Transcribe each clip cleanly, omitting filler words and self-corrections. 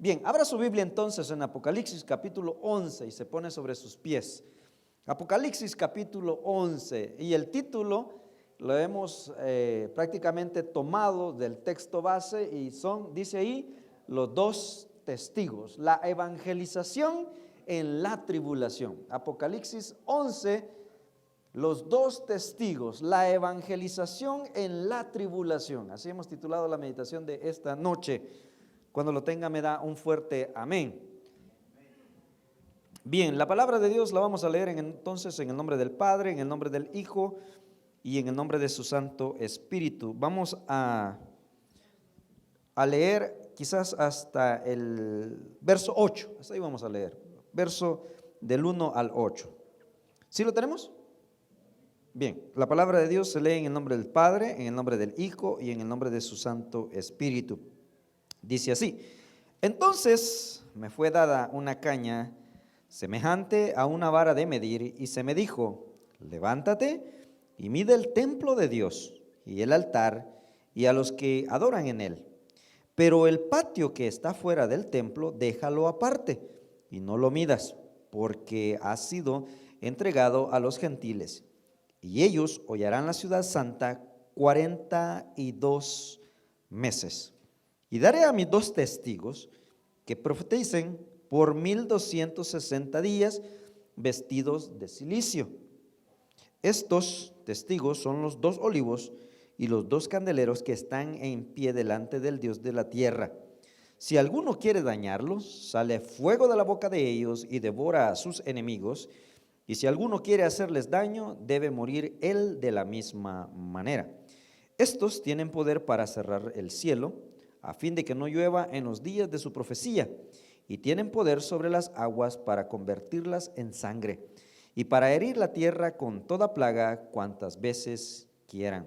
Bien, abra su Biblia entonces en Apocalipsis capítulo 11 y se pone sobre sus pies. Apocalipsis capítulo 11, y el título lo hemos prácticamente tomado del texto base y dice ahí, los dos testigos, la evangelización en la tribulación. Apocalipsis 11, los dos testigos, la evangelización en la tribulación. Así hemos titulado la meditación de esta noche. Cuando lo tenga me da un fuerte amén. Bien, la palabra de Dios la vamos a leer entonces en el nombre del Padre, en el nombre del Hijo y en el nombre de su Santo Espíritu. Vamos a leer quizás hasta el verso 8, hasta ahí vamos a leer, verso del 1 al 8. ¿Sí lo tenemos? Bien, la palabra de Dios se lee en el nombre del Padre, en el nombre del Hijo y en el nombre de su Santo Espíritu. Dice así: entonces me fue dada una caña semejante a una vara de medir, y se me dijo: levántate y mide el templo de Dios y el altar y a los que adoran en él. Pero el patio que está fuera del templo, déjalo aparte y no lo midas, porque ha sido entregado a los gentiles, y ellos hollarán la ciudad santa 42 meses. Y daré a mis dos testigos que profeticen por 1260 días, vestidos de cilicio. Estos testigos son los dos olivos y los dos candeleros que están en pie delante del Dios de la tierra. Si alguno quiere dañarlos, sale fuego de la boca de ellos y devora a sus enemigos. Y si alguno quiere hacerles daño, debe morir él de la misma manera. Estos tienen poder para cerrar el cielo, a fin de que no llueva en los días de su profecía, y tienen poder sobre las aguas para convertirlas en sangre, y para herir la tierra con toda plaga cuantas veces quieran.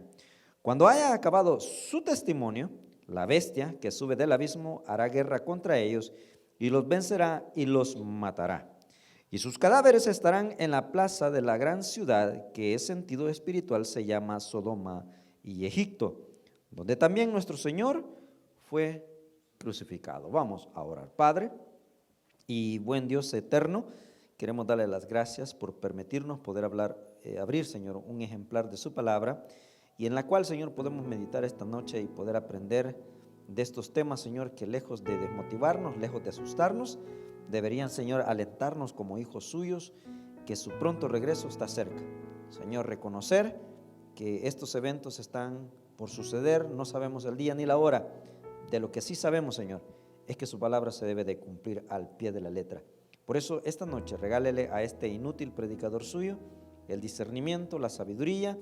Cuando haya acabado su testimonio, la bestia que sube del abismo hará guerra contra ellos, y los vencerá y los matará. Y sus cadáveres estarán en la plaza de la gran ciudad, que en sentido espiritual se llama Sodoma y Egipto, donde también nuestro Señor fue crucificado. Vamos a orar. Padre y buen Dios eterno, queremos darle las gracias por permitirnos poder abrir, Señor, un ejemplar de su palabra, y en la cual, Señor, podemos meditar esta noche y poder aprender de estos temas, Señor, que lejos de desmotivarnos, lejos de asustarnos, deberían, Señor, alentarnos como hijos suyos, que su pronto regreso está cerca. Señor, reconocer que estos eventos están por suceder, no sabemos el día ni la hora. De lo que sí sabemos, Señor, es que su palabra se debe de cumplir al pie de la letra. Por eso esta noche regálele a este inútil predicador suyo el discernimiento, la sabiduría,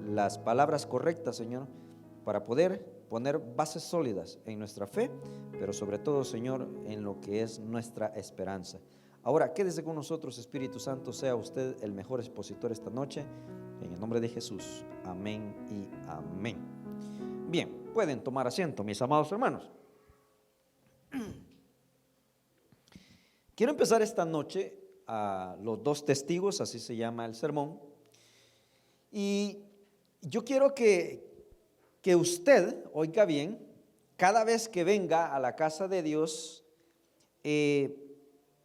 las palabras correctas, Señor, para poder poner bases sólidas en nuestra fe, pero sobre todo, Señor, en lo que es nuestra esperanza. Ahora, quédese con nosotros, Espíritu Santo, sea usted el mejor expositor esta noche, en el nombre de Jesús. Amén y amén. Bien, pueden tomar asiento, mis amados hermanos. Quiero empezar esta noche a los dos testigos, así se llama el sermón, y yo quiero que usted oiga bien, cada vez que venga a la casa de Dios,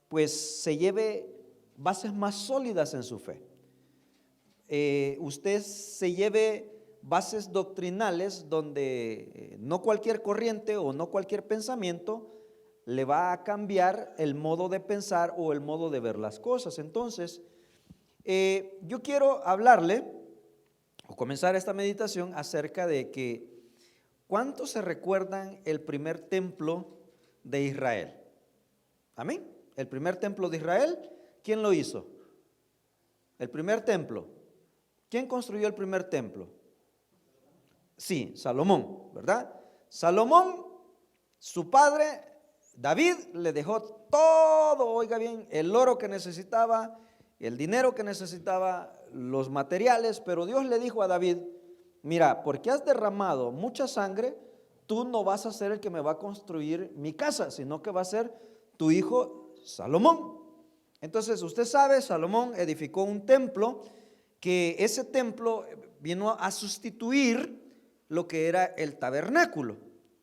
pues se lleve bases más sólidas en su fe. Usted se lleve bases doctrinales donde no cualquier corriente o no cualquier pensamiento le va a cambiar el modo de pensar o el modo de ver las cosas. Entonces, yo quiero hablarle o comenzar esta meditación acerca de que ¿cuántos se recuerdan el primer templo de Israel? Amén. El primer templo de Israel, ¿quién lo hizo? El primer templo. ¿Quién construyó el primer templo? Sí, Salomón, ¿verdad? Salomón, su padre, David, le dejó todo, oiga bien, el oro que necesitaba, el dinero que necesitaba, los materiales, pero Dios le dijo a David: mira, porque has derramado mucha sangre, tú no vas a ser el que me va a construir mi casa, sino que va a ser tu hijo Salomón. Entonces usted sabe, Salomón edificó un templo, que ese templo vino a sustituir lo que era el tabernáculo.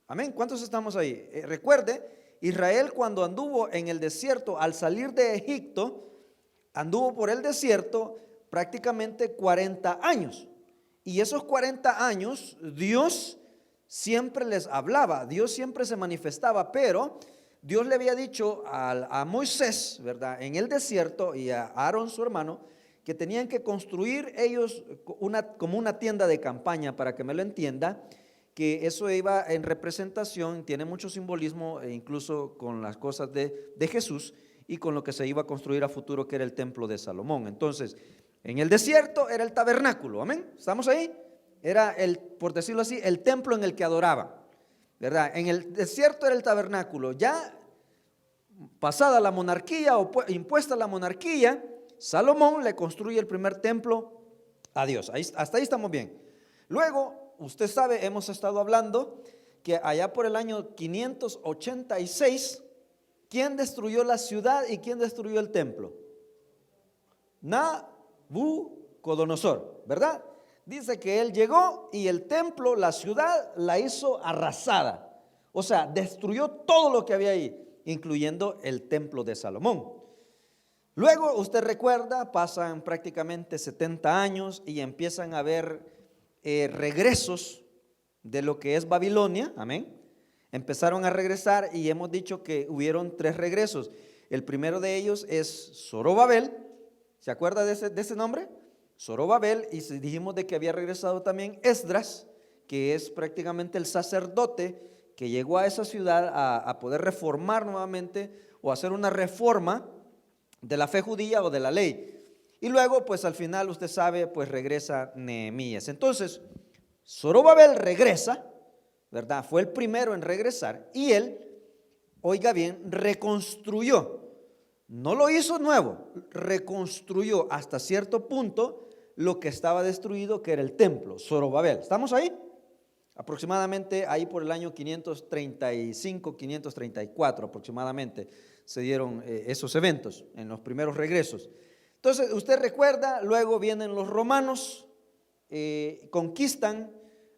Amén. ¿Cuántos estamos ahí? Recuerde, Israel cuando anduvo en el desierto, al salir de Egipto, anduvo por el desierto prácticamente 40 años. Y esos 40 años Dios siempre les hablaba, Dios siempre se manifestaba, pero Dios le había dicho a Moisés, ¿verdad?, en el desierto, y a Aarón su hermano, que tenían que construir ellos como una tienda de campaña, para que me lo entienda, que eso iba en representación, tiene mucho simbolismo, incluso con las cosas de Jesús y con lo que se iba a construir a futuro, que era el templo de Salomón. Entonces, en el desierto era el tabernáculo, amén, ¿estamos ahí? Era por decirlo así, el templo en el que adoraban, ¿verdad? En el desierto era el tabernáculo. Ya pasada la monarquía o impuesta la monarquía, Salomón le construye el primer templo a Dios. Hasta ahí estamos bien. Luego, usted sabe, hemos estado hablando que allá por el año 586, ¿quién destruyó la ciudad y quién destruyó el templo? Nabucodonosor, ¿verdad? Dice que él llegó y el templo, la ciudad, la hizo arrasada. O sea, destruyó todo lo que había ahí, incluyendo el templo de Salomón. Luego, usted recuerda, pasan prácticamente 70 años y empiezan a haber regresos de lo que es Babilonia, amén. Empezaron a regresar y hemos dicho que hubieron 3 regresos. El primero de ellos es Zorobabel. ¿Se acuerda de ese nombre? Zorobabel, y dijimos de que había regresado también Esdras, que es prácticamente el sacerdote que llegó a esa ciudad a poder reformar nuevamente o hacer una reforma de la fe judía o de la ley. Y luego, pues al final, usted sabe, pues regresa Nehemías. Entonces, Zorobabel regresa, ¿verdad? Fue el primero en regresar y él, oiga bien, reconstruyó. No lo hizo nuevo, reconstruyó hasta cierto punto lo que estaba destruido, que era el templo, Zorobabel. ¿Estamos ahí? Aproximadamente ahí por el año 535, 534 aproximadamente se dieron esos eventos en los primeros regresos. Entonces, usted recuerda, luego vienen los romanos, conquistan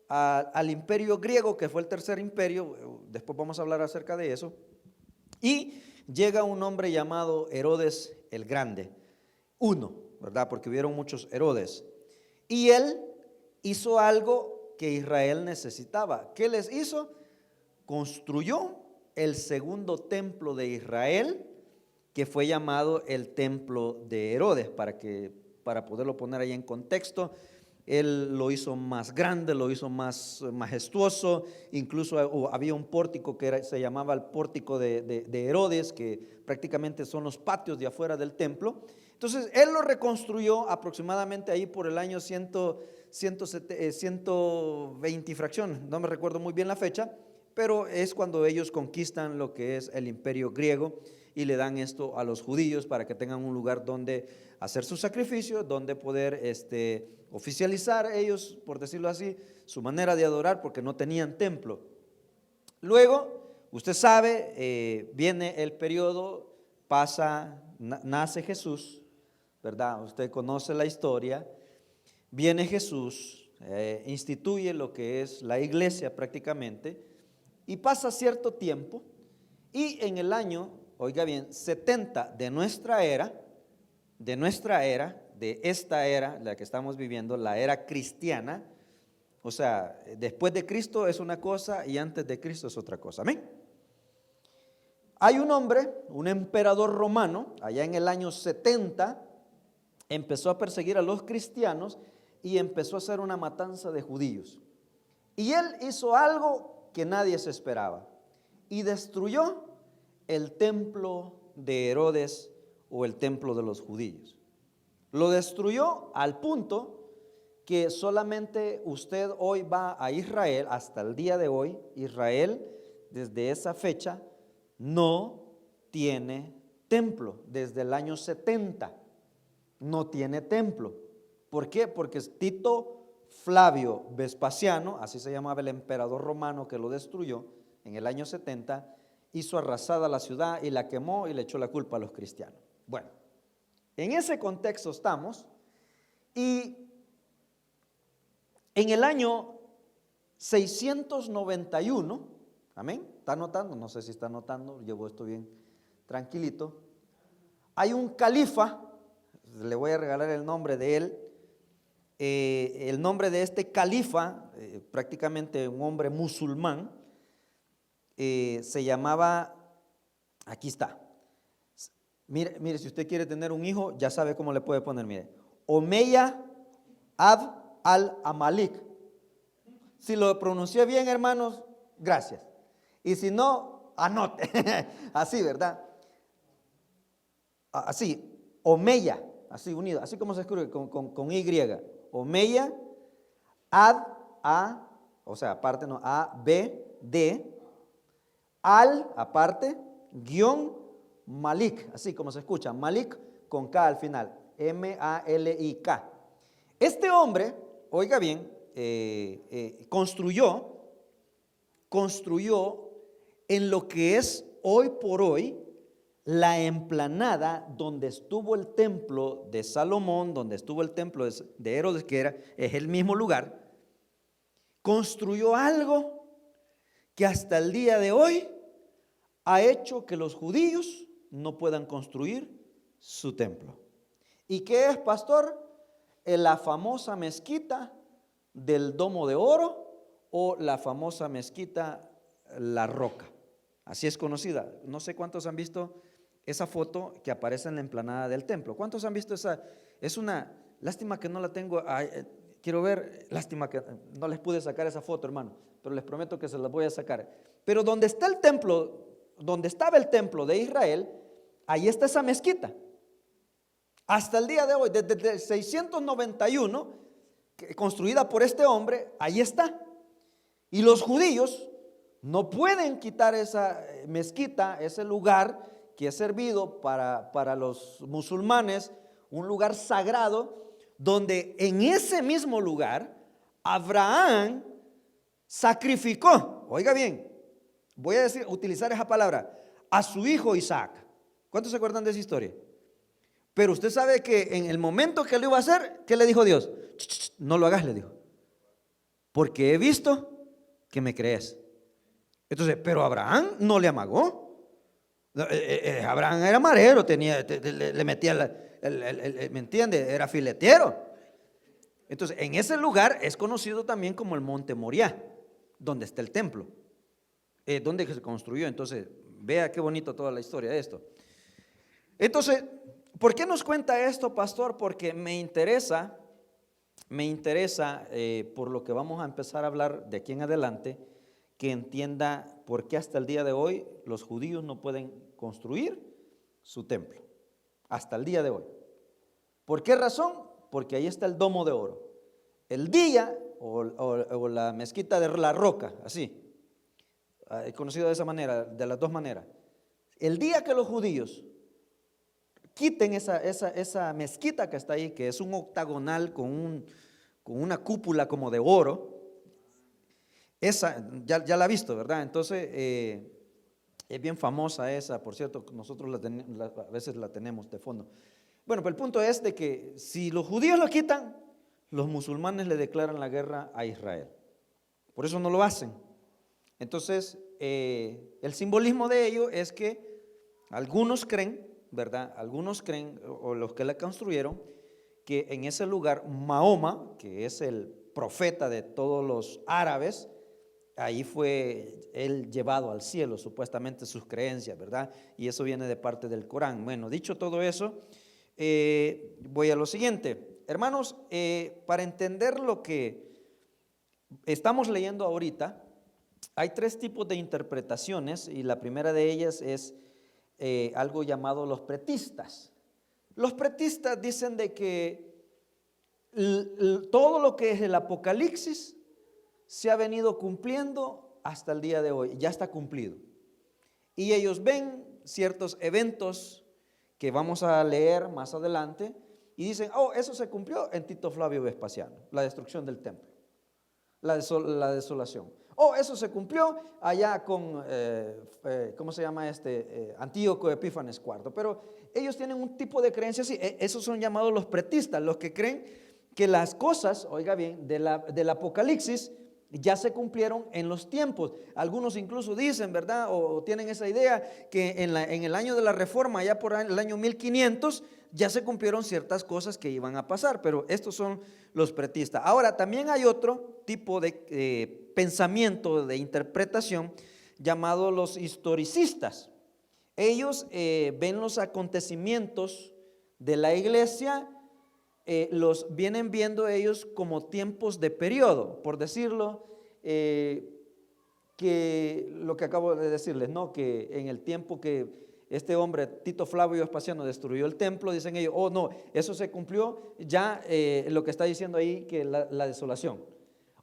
al imperio griego, que fue el tercer imperio, después vamos a hablar acerca de eso, y llega un hombre llamado Herodes el Grande, ¿verdad? Porque hubieron muchos Herodes, y él hizo algo que Israel necesitaba. ¿Qué les hizo? Construyó el segundo templo de Israel, que fue llamado el templo de Herodes, para poderlo poner ahí en contexto. Él lo hizo más grande, lo hizo más majestuoso, incluso había un pórtico que se llamaba el pórtico de Herodes, que prácticamente son los patios de afuera del templo. Entonces él lo reconstruyó aproximadamente ahí por el año 120 y fracción, no me recuerdo muy bien la fecha, pero es cuando ellos conquistan lo que es el imperio griego y le dan esto a los judíos para que tengan un lugar donde hacer sus sacrificios, donde poder oficializar ellos, por decirlo así, su manera de adorar, porque no tenían templo. Luego, usted sabe, viene el periodo, nace Jesús, ¿verdad? Usted conoce la historia. Viene Jesús, instituye lo que es la iglesia prácticamente, y pasa cierto tiempo, y en el año, oiga bien, 70 de esta era, la que estamos viviendo, la era cristiana, o sea, después de Cristo es una cosa y antes de Cristo es otra cosa, amén. Hay un hombre, un emperador romano, allá en el año 70, empezó a perseguir a los cristianos y empezó a hacer una matanza de judíos. Y él hizo algo que nadie se esperaba y destruyó el templo de Herodes o el templo de los judíos. Lo destruyó al punto que solamente usted hoy va a Israel, hasta el día de hoy, Israel desde esa fecha no tiene templo, desde el año 70 no tiene templo. ¿Por qué? Porque Tito Flavio Vespasiano, así se llamaba el emperador romano que lo destruyó en el año 70, hizo arrasada la ciudad y la quemó y le echó la culpa a los cristianos. Bueno, en ese contexto estamos, y en el año 691, amén, está anotando, no sé si está anotando, llevo esto bien tranquilito. Hay un califa, le voy a regalar el nombre de él. El nombre de este califa, prácticamente un hombre musulmán, se llamaba, aquí está. Mire, si usted quiere tener un hijo, ya sabe cómo le puede poner, mire. Omeya Abd al-Amalik. Si lo pronuncié bien, hermanos, gracias. Y si no, anote. Así, ¿verdad? Así, Omeya, así unido, así como se escribe con Y. Omeya, o sea, aparte no, A-B-D, aparte, guión, Malik, así como se escucha, Malik con K al final, M-A-L-I-K. Este hombre, oiga bien, construyó en lo que es hoy por hoy la emplanada donde estuvo el templo de Salomón, donde estuvo el templo de Herodes, que es el mismo lugar. Construyó algo que hasta el día de hoy ha hecho que los judíos no puedan construir su templo. ¿Y qué es, pastor? La famosa mezquita del Domo de Oro o la famosa mezquita La Roca. Así es conocida. No sé cuántos han visto esa foto que aparece en la emplanada del templo. ¿Cuántos han visto esa? Es una lástima que no la tengo. Quiero ver, lástima que no les pude sacar esa foto, hermano, pero les prometo que se las voy a sacar. Pero donde está el templo, donde estaba el templo de Israel, ahí está esa mezquita. Hasta el día de hoy, desde el 691, construida por este hombre, ahí está. Y los judíos no pueden quitar esa mezquita, ese lugar que es servido para los musulmanes, un lugar sagrado, donde en ese mismo lugar Abraham sacrificó, oiga bien, voy a utilizar esa palabra, a su hijo Isaac. ¿Cuántos se acuerdan de esa historia? Pero usted sabe que en el momento que lo iba a hacer, ¿qué le dijo Dios? No lo hagas, le dijo, porque he visto que me crees. Entonces, pero Abraham no le amagó. Abraham era marero, le metía, ¿me entiende? Era filetero. Entonces, en ese lugar es conocido también como el Monte Moriah, donde está el templo, donde se construyó. Entonces, vea qué bonito toda la historia de esto. Entonces, ¿por qué nos cuenta esto, pastor? Porque me interesa, por lo que vamos a empezar a hablar de aquí en adelante, que entienda por qué hasta el día de hoy los judíos no pueden construir su templo. Hasta el día de hoy. ¿Por qué razón? Porque ahí está el Domo de Oro. El día, o la mezquita de La Roca, así, conocido de esa manera, de las dos maneras. El día que los judíos quiten esa mezquita que está ahí, que es un octagonal con una cúpula como de oro, esa ya la ha visto, ¿verdad? Entonces es bien famosa esa, por cierto, nosotros a veces la tenemos de fondo. Bueno, pero el punto es de que si los judíos lo quitan, los musulmanes le declaran la guerra a Israel. Por eso no lo hacen. Entonces el simbolismo de ello es que algunos creen, ¿verdad? Algunos creen, o los que la construyeron, que en ese lugar Mahoma, que es el profeta de todos los árabes, ahí fue él llevado al cielo, supuestamente sus creencias, ¿verdad? Y eso viene de parte del Corán. Bueno, dicho todo eso, voy a lo siguiente. Hermanos, para entender lo que estamos leyendo ahorita, hay tres tipos de interpretaciones y la primera de ellas es algo llamado los pretistas. Los pretistas dicen de que todo lo que es el Apocalipsis se ha venido cumpliendo hasta el día de hoy, ya está cumplido. Y ellos ven ciertos eventos que vamos a leer más adelante y dicen, oh, eso se cumplió en Tito Flavio Vespasiano, la destrucción del templo, la desolación. Oh, eso se cumplió allá con, ¿cómo se llama Antíoco Epífanes IV. Pero ellos tienen un tipo de creencia así, esos son llamados los pretistas, los que creen que las cosas, oiga bien, del Apocalipsis ya se cumplieron en los tiempos. Algunos incluso dicen, ¿verdad? O tienen esa idea que en el año de la Reforma, ya por el año 1500, ya se cumplieron ciertas cosas que iban a pasar, pero estos son los pretistas. Ahora, también hay otro tipo de pensamiento, de interpretación, llamado los historicistas. Ellos ven los acontecimientos de la iglesia, los vienen viendo ellos como tiempos de periodo, por decirlo, que lo que acabo de decirles, ¿no? Que en el tiempo que este hombre, Tito Flavio Vespasiano, destruyó el templo, dicen ellos, oh no, eso se cumplió ya, lo que está diciendo ahí, que la desolación.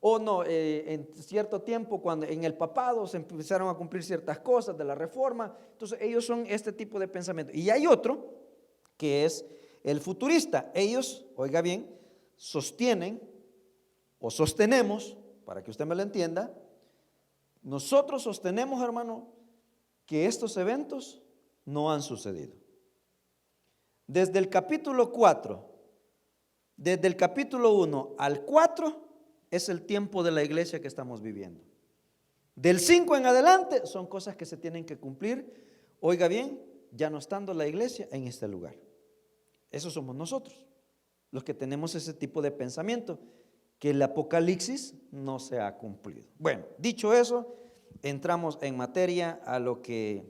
O no, en cierto tiempo, cuando en el papado se empezaron a cumplir ciertas cosas de la reforma. Entonces ellos son este tipo de pensamiento. Y hay otro que es el futurista. Ellos, oiga bien, sostienen o sostenemos, para que usted me lo entienda, nosotros sostenemos, hermano, que estos eventos no han sucedido. Desde el capítulo 4, desde el capítulo 1 al 4 es el tiempo de la iglesia que estamos viviendo. Del 5 en adelante son cosas que se tienen que cumplir, oiga bien, ya no estando la iglesia en este lugar. Esos somos nosotros, los que tenemos ese tipo de pensamiento, que el Apocalipsis no se ha cumplido. Bueno, dicho eso, entramos en materia a lo que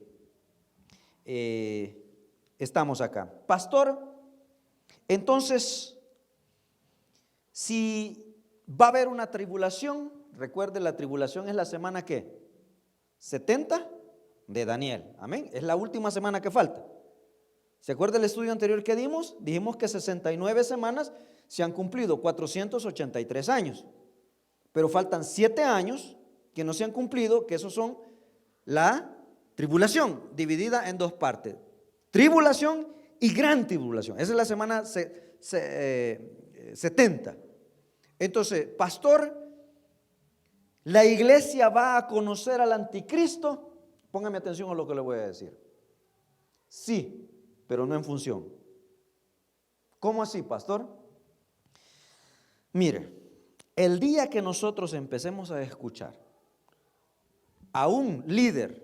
estamos acá. Pastor, entonces, si va a haber una tribulación, recuerde, la tribulación es la semana ¿qué? 70 de Daniel, amén, es la última semana que falta. ¿Se acuerda el estudio anterior que dimos? Dijimos que 69 semanas se han cumplido, 483 años, pero faltan 7 años que no se han cumplido, que esos son la tribulación, dividida en dos partes, tribulación y gran tribulación. Esa es la semana 70. Entonces, pastor, ¿la iglesia va a conocer al anticristo? Póngame atención a lo que le voy a decir. Sí, pero no en función. ¿Cómo así, pastor? Mire, el día que nosotros empecemos a escuchar a un líder,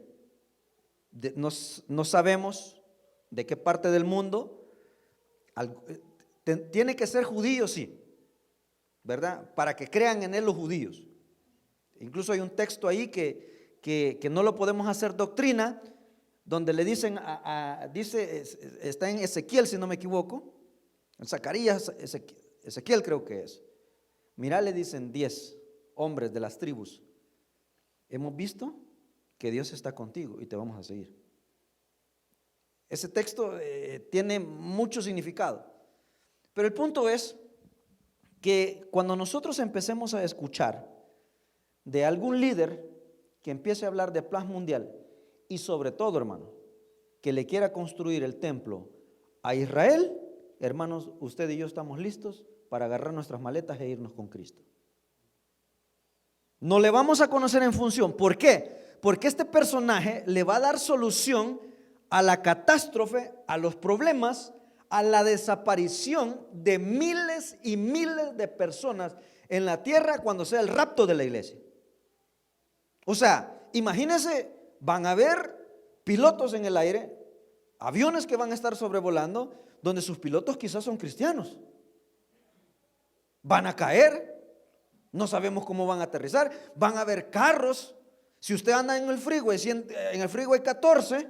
no sabemos de qué parte del mundo, tiene que ser judío, sí, ¿verdad? Para que crean en él los judíos. Incluso hay un texto ahí que no lo podemos hacer doctrina, donde le dicen, dice, está en Ezequiel si no me equivoco, en Zacarías, Ezequiel creo que es. Mira, le dicen 10 hombres de las tribus, hemos visto que Dios está contigo y te vamos a seguir. Ese texto tiene mucho significado, pero el punto es que cuando nosotros empecemos a escuchar de algún líder que empiece a hablar de paz mundial y sobre todo, hermano, que le quiera construir el templo a Israel, hermanos, usted y yo estamos listos para agarrar nuestras maletas e irnos con Cristo. No le vamos a conocer en función. ¿Por qué? Porque este personaje le va a dar solución a la catástrofe, a los problemas, a la desaparición de miles y miles de personas en la tierra cuando sea el rapto de la iglesia. O sea, imagínense, van a haber pilotos en el aire, aviones que van a estar sobrevolando, donde sus pilotos quizás son cristianos. Van a caer, no sabemos cómo van a aterrizar, van a haber carros. Si usted anda en el freeway 14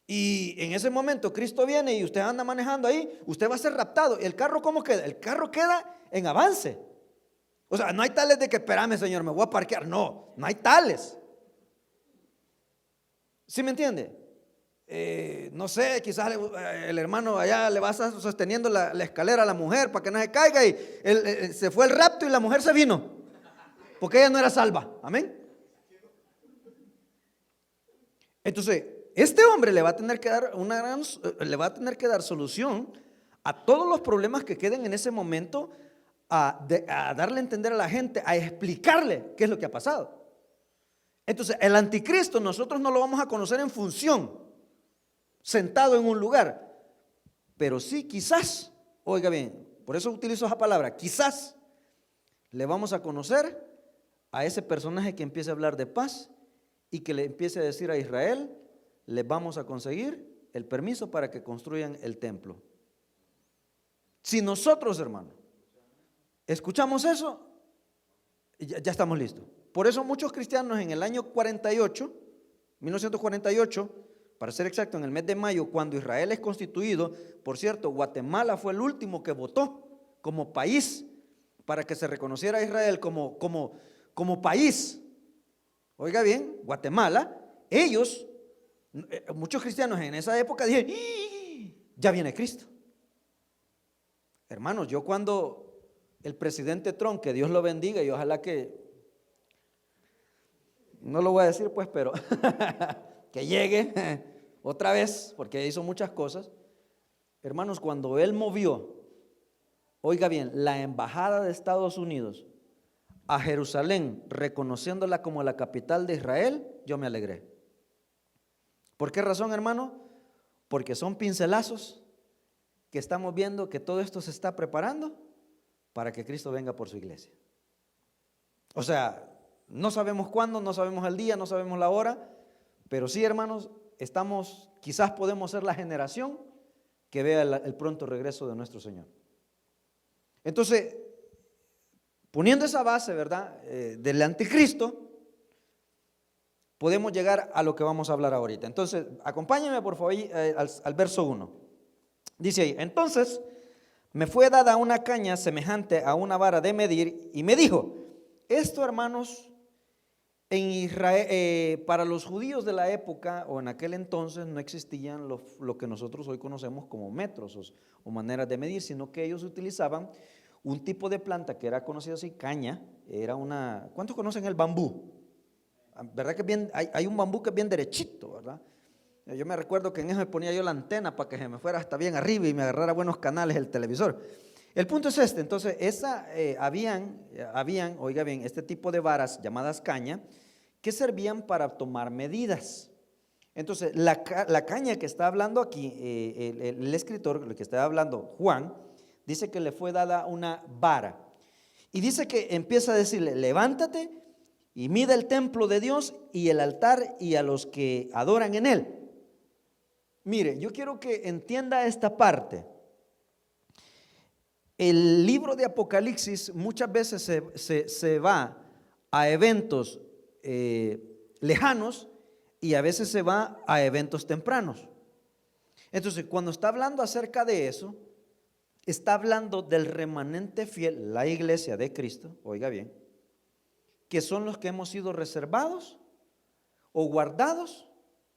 y en ese momento Cristo viene y usted anda manejando ahí, usted va a ser raptado. ¿El carro cómo queda? El carro queda en avance. O sea, no hay tales de que espérame, Señor, me voy a parquear. No hay tales. ¿Sí me entiende? No sé, quizás el hermano allá le va a estar sosteniendo la escalera a la mujer para que no se caiga y se fue el rapto y la mujer se vino porque ella no era salva. Amén. Entonces, este hombre le va a tener que dar solución a todos los problemas que queden en ese momento, a darle a entender a la gente, a explicarle qué es lo que ha pasado. Entonces, el anticristo nosotros no lo vamos a conocer en función, sentado en un lugar, pero sí quizás, oiga bien, por eso utilizo esa palabra, quizás le vamos a conocer a ese personaje que empiece a hablar de paz y que le empiece a decir a Israel: les vamos a conseguir el permiso para que construyan el templo. Si nosotros, hermano, escuchamos eso, ya estamos listos. Por eso muchos cristianos en el año 48, 1948, para ser exacto, en el mes de mayo, cuando Israel es constituido, por cierto, Guatemala fue el último que votó como país para que se reconociera a Israel como país. Oiga bien, Guatemala, ellos, muchos cristianos en esa época dijeron: ya viene Cristo. Hermanos, yo cuando el presidente Trump, que Dios lo bendiga y ojalá que, no lo voy a decir pues, pero que llegue otra vez, porque hizo muchas cosas. Hermanos, cuando él movió, oiga bien, la embajada de Estados Unidos a Jerusalén, reconociéndola como la capital de Israel, yo me alegré. ¿Por qué razón, hermano? Porque son pincelazos que estamos viendo que todo esto se está preparando para que Cristo venga por su iglesia. O sea, no sabemos cuándo, no sabemos el día, no sabemos la hora, pero sí, hermanos, quizás podemos ser la generación que vea el pronto regreso de nuestro Señor. Entonces, poniendo esa base, ¿verdad?, del anticristo, podemos llegar a lo que vamos a hablar ahorita. Entonces, acompáñenme por favor al verso 1. Dice ahí: entonces me fue dada una caña semejante a una vara de medir y me dijo. Esto, hermanos, en Israel, para los judíos de la época o en aquel entonces no existían lo que nosotros hoy conocemos como metros o maneras de medir, sino que ellos utilizaban un tipo de planta que era conocida así, caña. ¿Cuántos conocen el bambú? ¿Verdad que hay un bambú que es bien derechito, verdad? Yo me recuerdo que en eso me ponía yo la antena para que se me fuera hasta bien arriba y me agarrara buenos canales el televisor. El punto es este. Entonces, habían, oiga bien, este tipo de varas llamadas caña que servían para tomar medidas. Entonces, la caña que está hablando aquí, el escritor, el que está hablando, Juan, dice que le fue dada una vara. Y dice que empieza a decirle: levántate y mide el templo de Dios y el altar y a los que adoran en él. Mire, yo quiero que entienda esta parte. El libro de Apocalipsis muchas veces se va a eventos lejanos y a veces se va a eventos tempranos. Entonces, cuando está hablando acerca de eso, está hablando del remanente fiel, la iglesia de Cristo, oiga bien, que son los que hemos sido reservados o guardados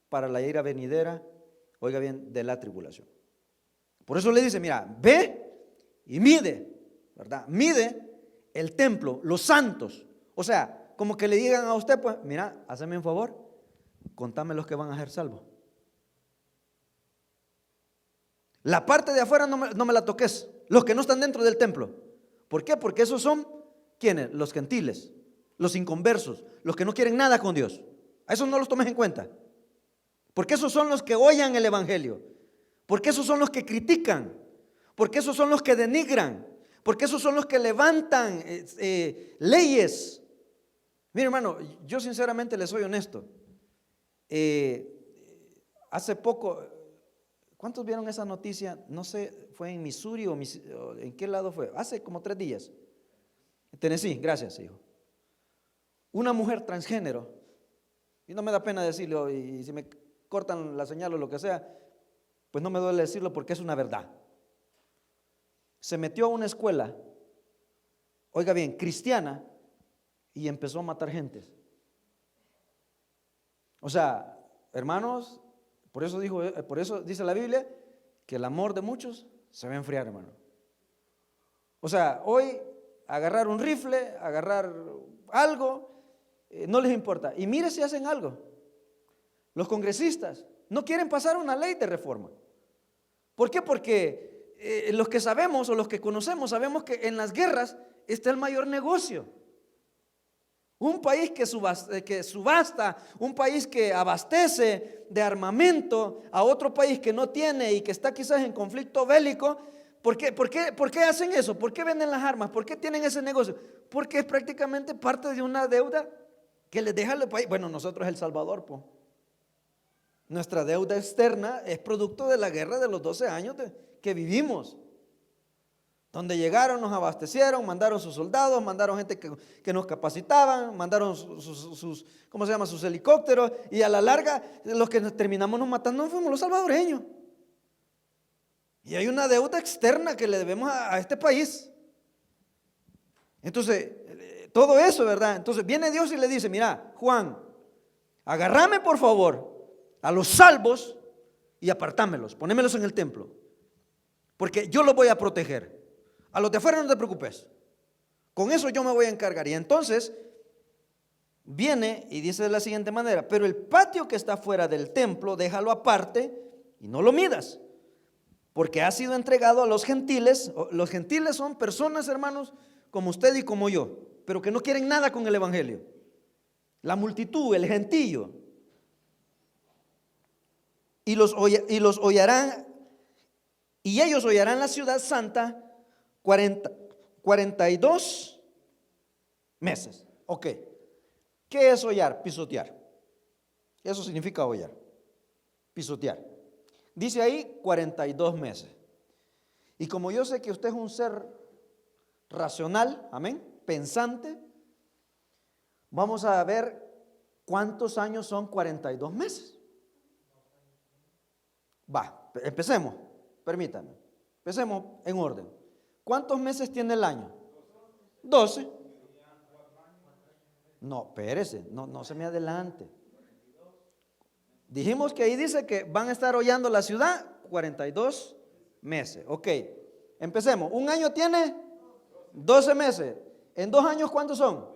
para la ira venidera, oiga bien, de la tribulación. Por eso le dice: mira, ve y mide, ¿verdad? Mide el templo, los santos. O sea, como que le digan a usted, pues, mira, hazme un favor, contame los que van a ser salvos. La parte de afuera no me la toques, los que no están dentro del templo. ¿Por qué? Porque esos son, ¿quiénes? Los gentiles, los inconversos, los que no quieren nada con Dios. A esos no los tomes en cuenta. Porque esos son los que oyen el evangelio. Porque esos son los que critican. Porque esos son los que denigran. Porque esos son los que levantan leyes. Mire, hermano, yo sinceramente les soy honesto. Hace poco, ¿cuántos vieron esa noticia? No sé, fue en Missouri o en qué lado fue. Hace como 3 días. En Tennessee, gracias, hijo. Una mujer transgénero. Y no me da pena decirlo, y si me cortan la señal o lo que sea, pues no me duele decirlo porque es una verdad. Se metió a una escuela, oiga bien, cristiana, y empezó a matar gentes. O sea, hermanos, por eso dice la Biblia que el amor de muchos se va a enfriar, hermano. O sea, hoy agarrar un rifle, agarrar algo, no les importa. Y mire si hacen algo. Los congresistas no quieren pasar una ley de reforma. ¿Por qué? Porque los que sabemos o los que conocemos sabemos que en las guerras está el mayor negocio. Un país que subasta, un país que abastece de armamento a otro país que no tiene y que está quizás en conflicto bélico, ¿Por qué hacen eso? ¿Por qué venden las armas? ¿Por qué tienen ese negocio? Porque es prácticamente parte de una deuda que les deja el país. Bueno, nosotros El Salvador, pues. Nuestra deuda externa es producto de la guerra de los 12 años que vivimos. Donde llegaron, nos abastecieron, mandaron sus soldados, mandaron gente que nos capacitaban, mandaron ¿cómo se llama? Sus helicópteros, y a la larga los que terminamos nos matando fuimos los salvadoreños. Y hay una deuda externa que le debemos a este país. Entonces, todo eso, ¿verdad? Entonces viene Dios y le dice: mira, Juan, agárrame por favor a los salvos y apartámelos, ponémelos en el templo, porque yo los voy a proteger. A los de afuera no te preocupes, con eso yo me voy a encargar. Y entonces viene y dice de la siguiente manera: pero el patio que está fuera del templo, déjalo aparte y no lo midas, porque ha sido entregado a los gentiles. Los gentiles son personas, hermanos, como usted y como yo, pero que no quieren nada con el evangelio. La multitud, el gentío. Y los hollarán, y ellos hollarán la ciudad santa 42 meses. Ok. ¿Qué es hollar? Pisotear. Eso significa hollar, pisotear. Dice ahí 42 meses. Y como yo sé que usted es un ser racional, amén, pensante, vamos a ver cuántos años son 42 meses. Va, empecemos, permítame, empecemos en orden. ¿Cuántos meses tiene el año? 12. No, espérese, no se me adelante. Dijimos que ahí dice que van a estar hollando la ciudad 42 meses. Ok, empecemos. Un año tiene 12 meses. ¿En 2 años cuántos son?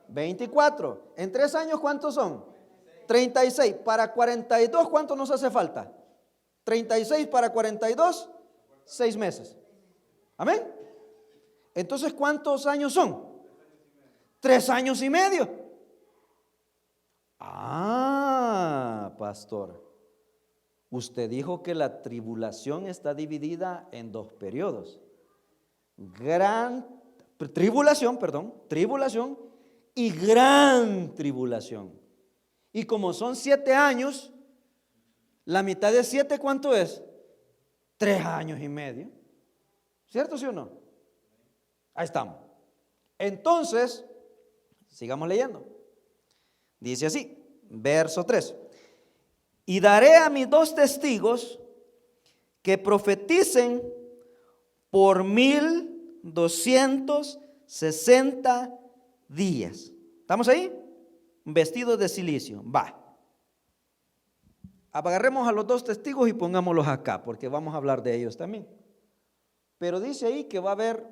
24. ¿En 3 años cuántos son? 36. Para 42, ¿cuánto nos hace falta? 36 para 42, 6 meses. Amén. Entonces, ¿cuántos años son? 3 años y medio. Ah, pastor, usted dijo que la tribulación está dividida en 2 periodos. Tribulación y gran tribulación. Y como son 7 años, la mitad de 7, ¿cuánto es? 3 años y medio. ¿Cierto, sí o no? Ahí estamos. Entonces, sigamos leyendo. Dice así, verso 3. Y daré a mis 2 testigos que profeticen por 1260 días. ¿Estamos ahí? Vestidos de silicio. Va. Agarremos a los 2 testigos y pongámoslos acá, porque vamos a hablar de ellos también. Pero dice ahí que va a haber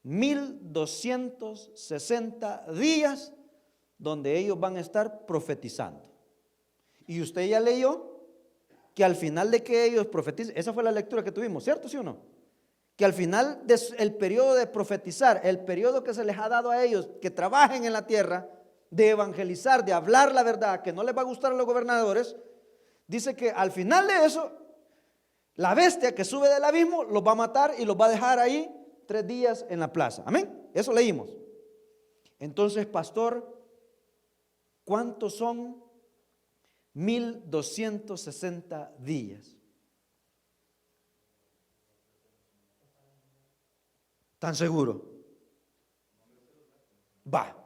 1260 días donde ellos van a estar profetizando. Y usted ya leyó que al final de que ellos profeticen, esa fue la lectura que tuvimos, ¿cierto, sí o no? Que al final del periodo de profetizar, el periodo que se les ha dado a ellos, que trabajen en la tierra, de evangelizar, de hablar la verdad, que no les va a gustar a los gobernadores, dice que al final de eso, la bestia que sube del abismo los va a matar y los va a dejar ahí 3 días en la plaza. Amén. Eso leímos. Entonces, pastor, ¿cuántos son 1260 días? ¿Tan seguro? Va.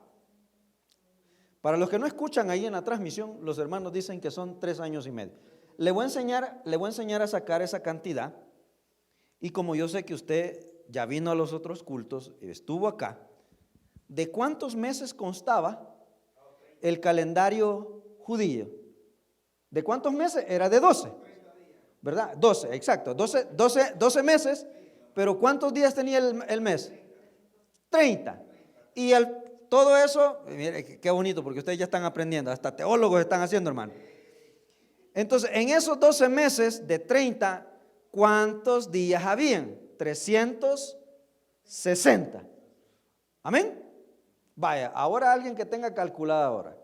Para los que no escuchan ahí en la transmisión, los hermanos dicen que son 3 años y medio. Le voy a enseñar a sacar esa cantidad. Y como yo sé que usted ya vino a los otros cultos, estuvo acá, ¿de cuántos meses constaba el calendario judío? ¿De cuántos meses? Era de 12, ¿verdad? 12, exacto, 12 meses, pero ¿cuántos días tenía el mes? 30. Y todo eso, mire qué bonito, porque ustedes ya están aprendiendo, hasta teólogos están haciendo, hermano. Entonces, en esos 12 meses de 30, ¿cuántos días habían? 360. Amén. Vaya, ahora alguien que tenga calculadora,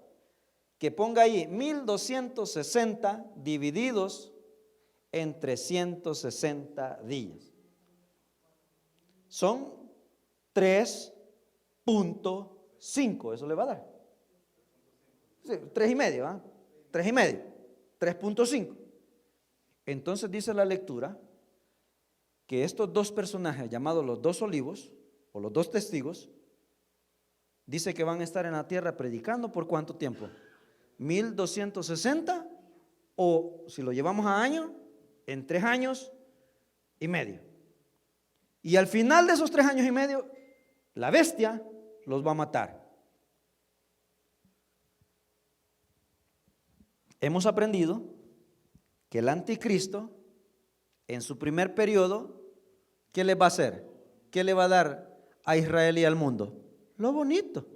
que ponga ahí 1260 divididos en 360 días. son 3.5, eso le va a dar. Sí, 3,5, ¿ah? 3,5, 3.5. Entonces dice la lectura que estos dos personajes llamados los dos olivos o los dos testigos, dice que van a estar en la tierra predicando ¿por cuánto tiempo? 1260, o si lo llevamos a años, en 3 años y medio. Y al final de esos 3 años y medio, la bestia los va a matar. Hemos aprendido que el anticristo, en su primer periodo, ¿qué le va a hacer? ¿Qué le va a dar a Israel y al mundo? Lo bonito.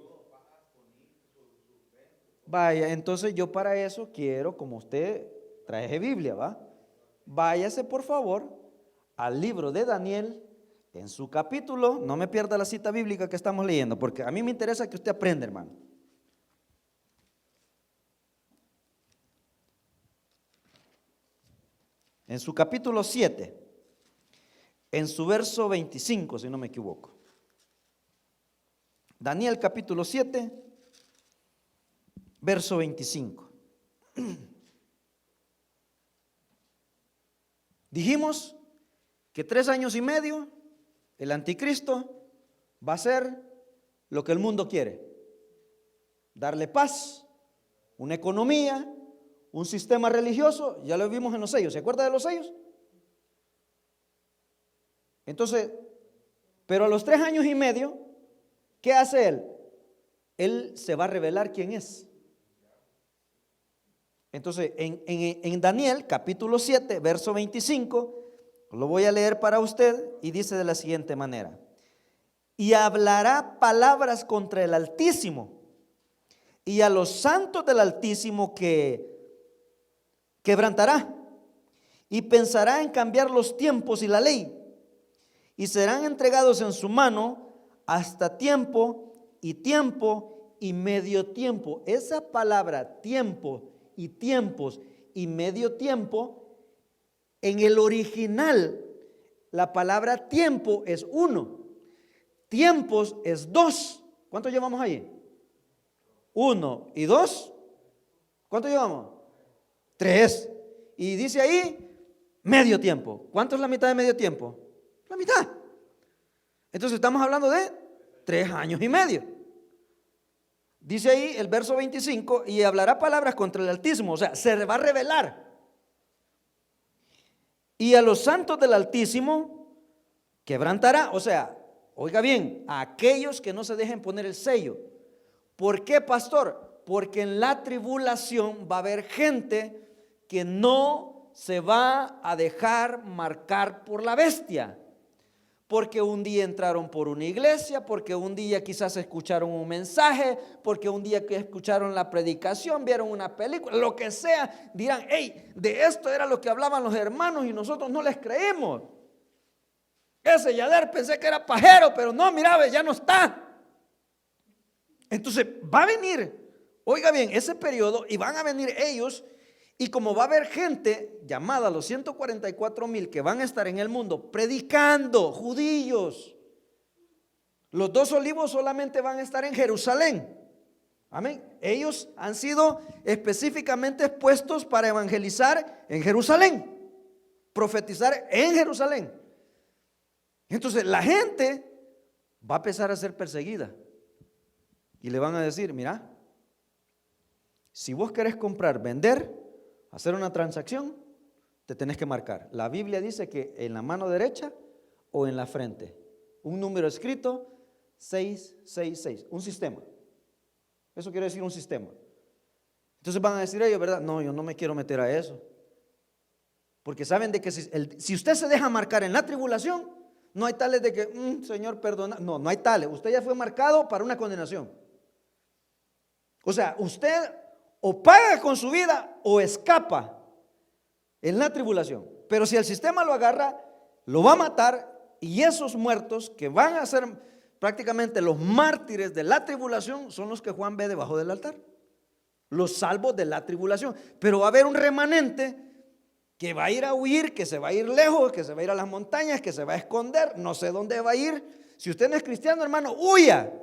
Vaya, entonces yo para eso quiero, como usted trae Biblia, ¿va? Váyase por favor al libro de Daniel, en su capítulo, no me pierda la cita bíblica que estamos leyendo, porque a mí me interesa que usted aprenda, hermano. En su capítulo 7, en su verso 25, si no me equivoco. Daniel capítulo 7, verso 25. Dijimos que 3 años y medio el anticristo va a hacer lo que el mundo quiere: darle paz, una economía, un sistema religioso. Ya lo vimos en los sellos, ¿se acuerda de los sellos? Entonces, pero a los 3 años y medio, ¿qué hace él? Él se va a revelar quién es. Entonces, en Daniel capítulo 7, verso 25, lo voy a leer para usted y dice de la siguiente manera: y hablará palabras contra el Altísimo y a los santos del Altísimo que quebrantará, y pensará en cambiar los tiempos y la ley, y serán entregados en su mano hasta tiempo y medio tiempo. Esa palabra tiempo y tiempos y medio tiempo, en el original la palabra tiempo es 1, tiempos es 2. ¿Cuánto llevamos ahí? 1 y 2. ¿Cuánto llevamos? 3. Y dice ahí medio tiempo. ¿Cuánto es la mitad de medio tiempo? La mitad. Entonces estamos hablando de 3 años y medio. Dice ahí el verso 25: y hablará palabras contra el Altísimo, o sea, se va a revelar. Y a los santos del Altísimo quebrantará, o sea, oiga bien, a aquellos que no se dejen poner el sello. ¿Por qué, pastor? Porque en la tribulación va a haber gente que no se va a dejar marcar por la bestia. Porque un día entraron por una iglesia, porque un día quizás escucharon un mensaje, porque un día que escucharon la predicación, vieron una película, lo que sea, dirán: hey, de esto era lo que hablaban los hermanos y nosotros no les creemos. Ese Yader pensé que era pajero, pero no, mira, ya no está. Entonces va a venir, oiga bien, ese periodo, y van a venir ellos. Y como va a haber gente llamada los 144,000 que van a estar en el mundo predicando, judíos, los dos olivos solamente van a estar en Jerusalén. Amén. Ellos han sido específicamente puestos para evangelizar en Jerusalén, profetizar en Jerusalén. Entonces la gente va a empezar a ser perseguida y le van a decir: mira, si vos querés comprar, vender, hacer una transacción, te tenés que marcar. La Biblia dice que en la mano derecha o en la frente, un número escrito 666, un sistema. Eso quiere decir un sistema. Entonces van a decir ellos, ¿verdad? No, yo no me quiero meter a eso. Porque saben de que si usted se deja marcar en la tribulación, no hay tales de que, Señor, perdona. No, no hay tales. Usted ya fue marcado para una condenación. O sea, usted o paga con su vida o escapa en la tribulación. Pero si el sistema lo agarra, lo va a matar, y esos muertos que van a ser prácticamente los mártires de la tribulación son los que Juan ve debajo del altar, los salvos de la tribulación. Pero va a haber un remanente que va a ir a huir, que se va a ir lejos, que se va a ir a las montañas, que se va a esconder, no sé dónde va a ir. Si usted no es cristiano, hermano, huya.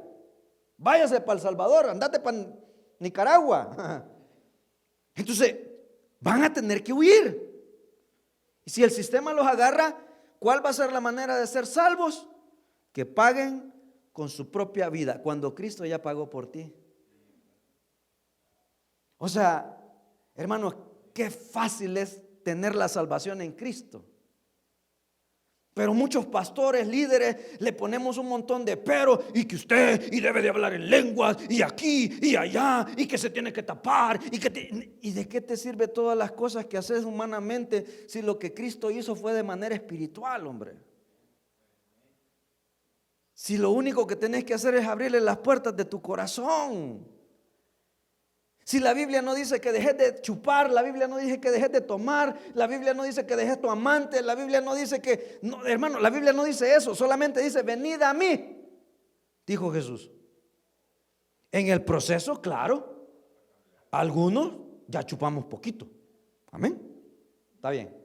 Váyase para El Salvador, andate para Nicaragua. Entonces, van a tener que huir. Y si el sistema los agarra, ¿cuál va a ser la manera de ser salvos? Que paguen con su propia vida, cuando Cristo ya pagó por ti. O sea, hermano, qué fácil es tener la salvación en Cristo. Pero muchos pastores, líderes, le ponemos un montón de pero, y que usted, y debe de hablar en lenguas, y aquí, y allá, y que se tiene que tapar, ¿y de qué te sirve todas las cosas que haces humanamente si lo que Cristo hizo fue de manera espiritual, hombre? Si lo único que tenés que hacer es abrirle las puertas de tu corazón. Si la Biblia no dice que dejes de chupar, la Biblia no dice que dejes de tomar, la Biblia no dice que dejes tu amante, la Biblia no dice que, no, hermano, la Biblia no dice eso, solamente dice venid a mí, dijo Jesús. En el proceso, claro, algunos ya chupamos poquito, amén, está bien.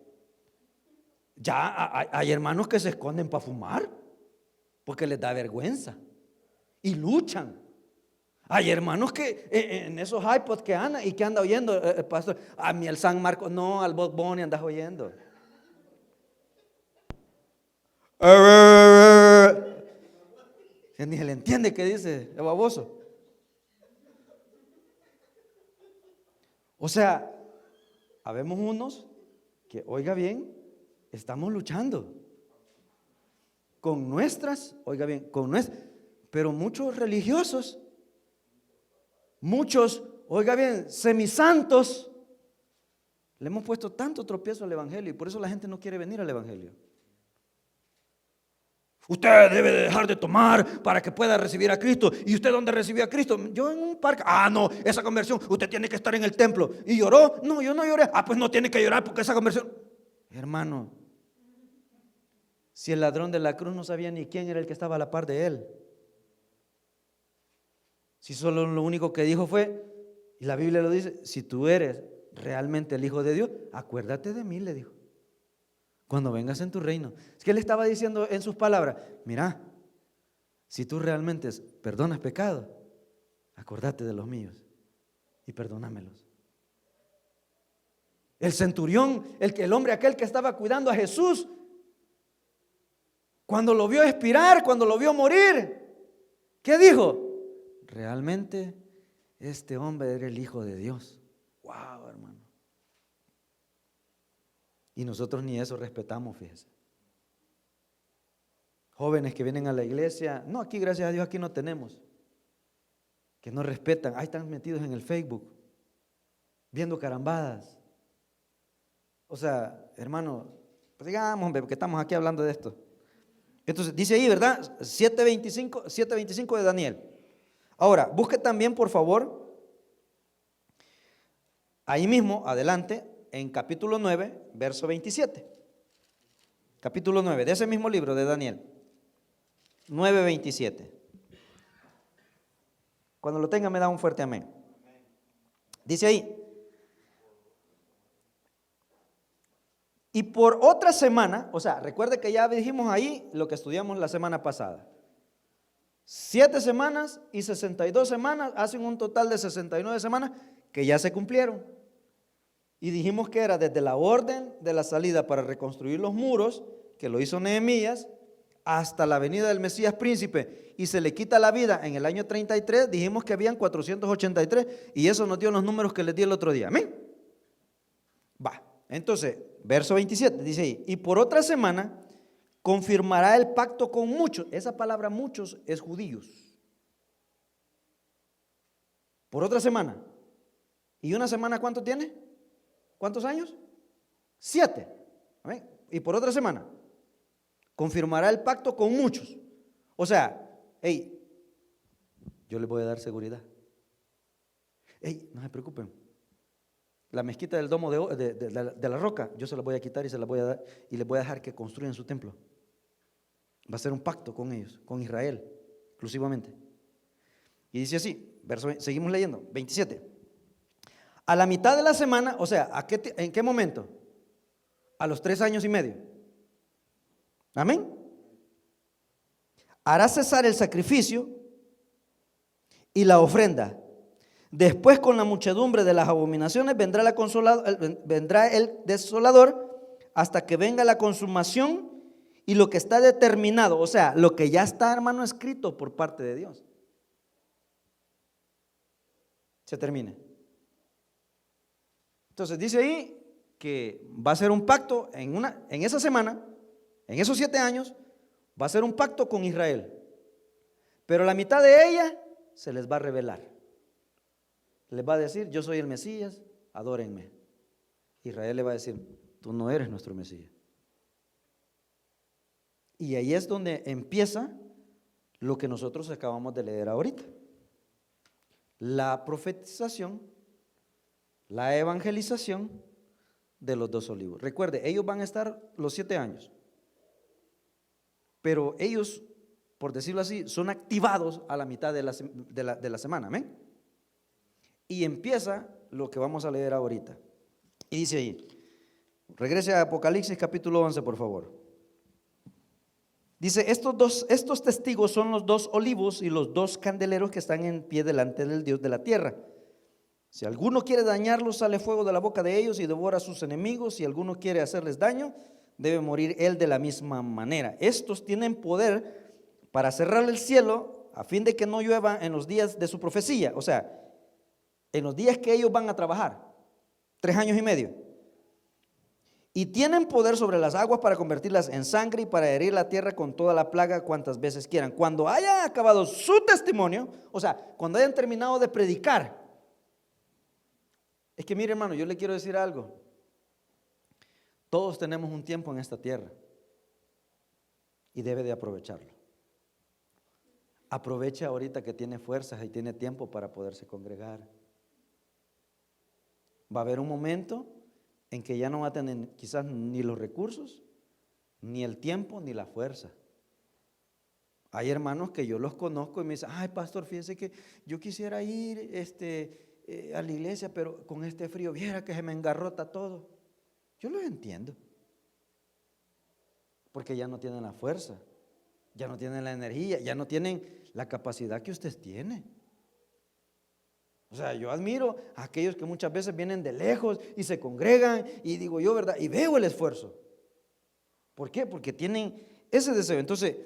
Ya hay hermanos que se esconden para fumar porque les da vergüenza y luchan. Hay hermanos que en esos iPods que andan y que anda oyendo, pastor, a mí el San Marcos, no, al Bob Bunny andas oyendo. Ni se le entiende qué dice el baboso. O sea, habemos unos que, oiga bien, estamos luchando con nuestras, oiga bien, con nuestras, pero muchos religiosos, muchos, oiga bien, semisantos, le hemos puesto tanto tropiezo al evangelio y por eso la gente no quiere venir al evangelio. Usted debe de dejar de tomar para que pueda recibir a Cristo. ¿Y usted dónde recibió a Cristo? Yo en un parque. Ah, no, esa conversión, usted tiene que estar en el templo. ¿Y lloró? No, yo no lloré. Ah, pues no tiene que llorar porque esa conversión. Hermano, si el ladrón de la cruz no sabía ni quién era el que estaba a la par de él. Si solo lo único que dijo fue, y la Biblia lo dice, si tú eres realmente el Hijo de Dios, acuérdate de mí, le dijo, cuando vengas en tu reino. Es que él estaba diciendo en sus palabras, mira, si tú realmente perdonas pecado, acordate de los míos y perdónamelos. El centurión, el hombre aquel que estaba cuidando a Jesús, cuando lo vio expirar, cuando lo vio morir, ¿qué dijo? Realmente este hombre era el Hijo de Dios. Wow, hermano. Y nosotros ni eso respetamos, fíjese. Jóvenes que vienen a la iglesia, no, aquí gracias a Dios aquí no tenemos, que no respetan, ahí están metidos en el Facebook, viendo carambadas. O sea, hermano, pues digamos, hombre, porque estamos aquí hablando de esto. Entonces, dice ahí, ¿verdad? 7:25 de Daniel. Ahora, busque también, por favor, ahí mismo, adelante, en capítulo 9, verso 27. Capítulo 9, de ese mismo libro de Daniel. 9:27. Cuando lo tenga me da un fuerte amén. Dice ahí, y por otra semana, o sea, recuerde que ya dijimos ahí lo que estudiamos la semana pasada. 7 semanas y 62 semanas hacen un total de 69 semanas que ya se cumplieron. Y dijimos que era desde la orden de la salida para reconstruir los muros, que lo hizo Nehemías, hasta la venida del Mesías príncipe, y se le quita la vida en el año 33, dijimos que habían 483, y eso nos dio los números que les di el otro día. Amén. Va, entonces, verso 27, dice ahí, y por otra semana confirmará el pacto con muchos. Esa palabra muchos es judíos. Por otra semana. ¿Y una semana cuánto tiene? ¿Cuántos años? 7. ¿Amén? Y por otra semana confirmará el pacto con muchos. O sea, hey, yo les voy a dar seguridad. Hey, no se preocupen. La mezquita del domo de la roca, yo se la voy a quitar y se la voy a dar y les voy a dejar que construyan su templo. Va a ser un pacto con ellos, con Israel, exclusivamente. Y dice así, seguimos leyendo, 27. A la mitad de la semana, o sea, ¿en qué momento? a los 3 años y medio. Amén. Hará cesar el sacrificio y la ofrenda. Después, con la muchedumbre de las abominaciones, vendrá el desolador hasta que venga la consumación y lo que está determinado, o sea, lo que ya está, hermano, escrito por parte de Dios, se termine. Entonces dice ahí que va a ser un pacto en esa semana, en esos 7 años, va a ser un pacto con Israel. Pero la mitad de ella se les va a revelar. Les va a decir: yo soy el Mesías, adórenme. Israel le va a decir: tú no eres nuestro Mesías. Y ahí es donde empieza lo que nosotros acabamos de leer ahorita. La profetización, la evangelización de los 2 olivos. Recuerde, ellos van a estar los 7 años. Pero ellos, por decirlo así, son activados a la mitad de la semana. Amén. Y empieza lo que vamos a leer ahorita. Y dice ahí, regrese a Apocalipsis capítulo 11, por favor. Dice: estos testigos son los 2 olivos y los 2 candeleros que están en pie delante del Dios de la tierra. Si alguno quiere dañarlos, sale fuego de la boca de ellos y devora a sus enemigos. Si alguno quiere hacerles daño, debe morir él de la misma manera. Estos tienen poder para cerrar el cielo a fin de que no llueva en los días de su profecía, o sea, en los días que ellos van a trabajar, 3 años y medio. Y tienen poder sobre las aguas para convertirlas en sangre y para herir la tierra con toda la plaga cuantas veces quieran. Cuando hayan acabado su testimonio, o sea, cuando hayan terminado de predicar. Es que mire, hermano, yo le quiero decir algo. Todos tenemos un tiempo en esta tierra y debe de aprovecharlo. Aprovecha ahorita que tiene fuerzas y tiene tiempo para poderse congregar. Va a haber un momento en que ya no va a tener quizás ni los recursos, ni el tiempo, ni la fuerza. Hay hermanos que yo los conozco y me dicen: ay, pastor, fíjese que yo quisiera ir a la iglesia, pero con este frío, viera que se me engarrota todo. Yo los entiendo, porque ya no tienen la fuerza, ya no tienen la energía, ya no tienen la capacidad que usted tiene. O sea, yo admiro a aquellos que muchas veces vienen de lejos y se congregan, y digo yo, ¿verdad? Y veo el esfuerzo. ¿Por qué? Porque tienen ese deseo. Entonces,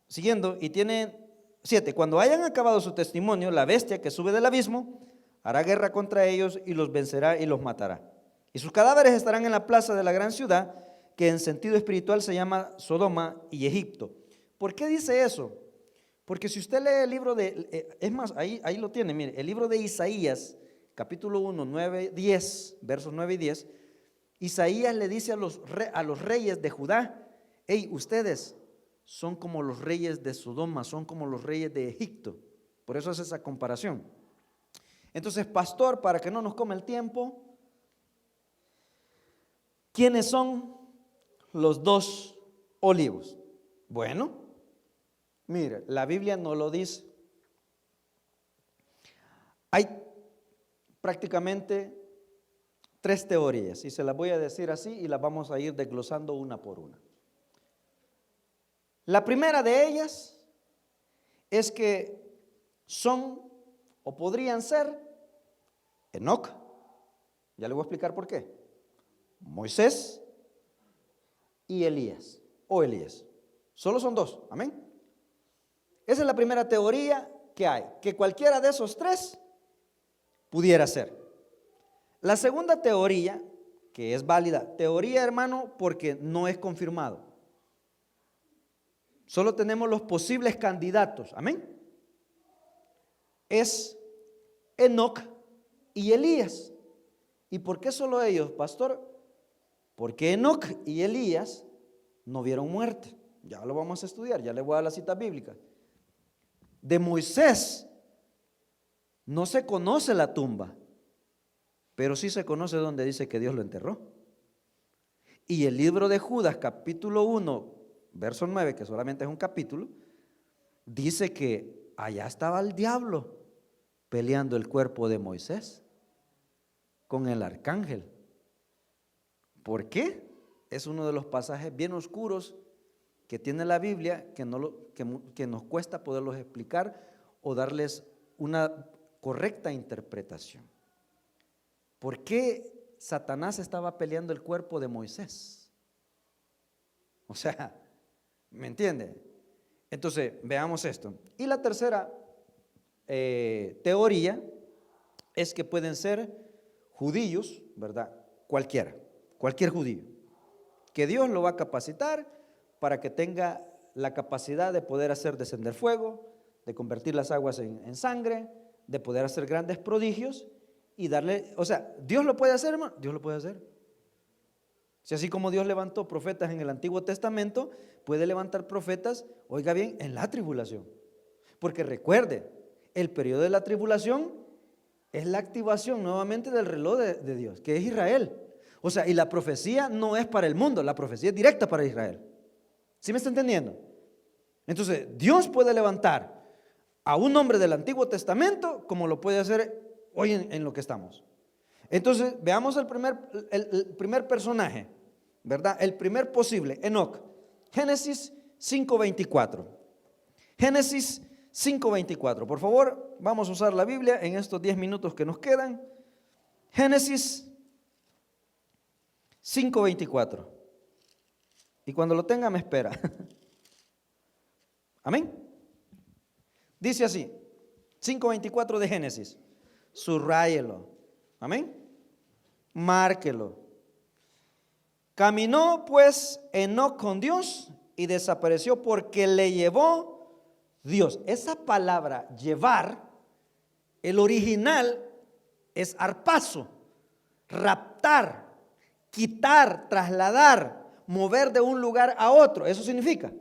siguiendo, y tienen 7. Cuando hayan acabado su testimonio, la bestia que sube del abismo hará guerra contra ellos y los vencerá y los matará. Y sus cadáveres estarán en la plaza de la gran ciudad, que en sentido espiritual se llama Sodoma y Egipto. ¿Por qué dice eso? Porque si usted lee el libro es más, ahí lo tiene, mire, el libro de Isaías, capítulo 1, 9, 10, versos 9 y 10, Isaías le dice a los reyes de Judá: hey, ustedes son como los reyes de Sodoma, son como los reyes de Egipto. Por eso es esa comparación. Entonces, pastor, para que no nos come el tiempo, ¿quiénes son los 2 olivos? Bueno, mire, la Biblia no lo dice. Hay prácticamente 3 teorías, y se las voy a decir así y las vamos a ir desglosando una por una. La primera de ellas es que son o podrían ser Enoc, ya le voy a explicar por qué, Moisés y Elías, o Elías. Solo son 2, amén. Esa es la primera teoría que hay, que cualquiera de esos 3 pudiera ser. La segunda teoría, que es válida, teoría, hermano, porque no es confirmado. Solo tenemos los posibles candidatos, amén. Es Enoc y Elías. ¿Y por qué solo ellos, pastor? Porque Enoc y Elías no vieron muerte. Ya lo vamos a estudiar, ya le voy a dar la cita bíblica. De Moisés no se conoce la tumba, pero sí se conoce donde dice que Dios lo enterró. Y el libro de Judas, capítulo 1, verso 9, que solamente es un capítulo, dice que allá estaba el diablo peleando el cuerpo de Moisés con el arcángel. ¿Por qué? es uno de los pasajes bien oscuros que tiene la Biblia, que nos cuesta poderlos explicar o darles una correcta interpretación. ¿Por qué Satanás estaba peleando el cuerpo de Moisés? O sea, ¿me entiende? Entonces, veamos esto. Y la tercera teoría es que pueden ser judíos, ¿verdad? Cualquier judío, que Dios lo va a capacitar para que tenga la capacidad de poder hacer descender fuego, de convertir las aguas en sangre, de poder hacer grandes prodigios y darle, o sea, ¿Dios lo puede hacer, hermano? Dios lo puede hacer. Si así como Dios levantó profetas en el Antiguo Testamento, puede levantar profetas, oiga bien, en la tribulación. Porque recuerde, el periodo de la tribulación es la activación nuevamente del reloj de Dios, que es Israel. O sea, y la profecía no es para el mundo, la profecía es directa para Israel. ¿Sí me está entendiendo? Entonces, Dios puede levantar a un hombre del Antiguo Testamento como lo puede hacer hoy en lo que estamos. Entonces, veamos el primer personaje, ¿verdad? El primer posible, Enoc. Génesis 5:24. Génesis 5:24. Por favor, vamos a usar la Biblia en estos 10 minutos que nos quedan. Génesis 5:24. Y cuando lo tenga me espera. Amén. Dice así, 5:24 de Génesis. Subrayelo. Amén. Márquelo. Caminó pues Enoc con Dios y desapareció porque le llevó Dios. Esa palabra llevar, el original es arpazo, raptar, quitar, trasladar, mover de un lugar a otro. Eso significa.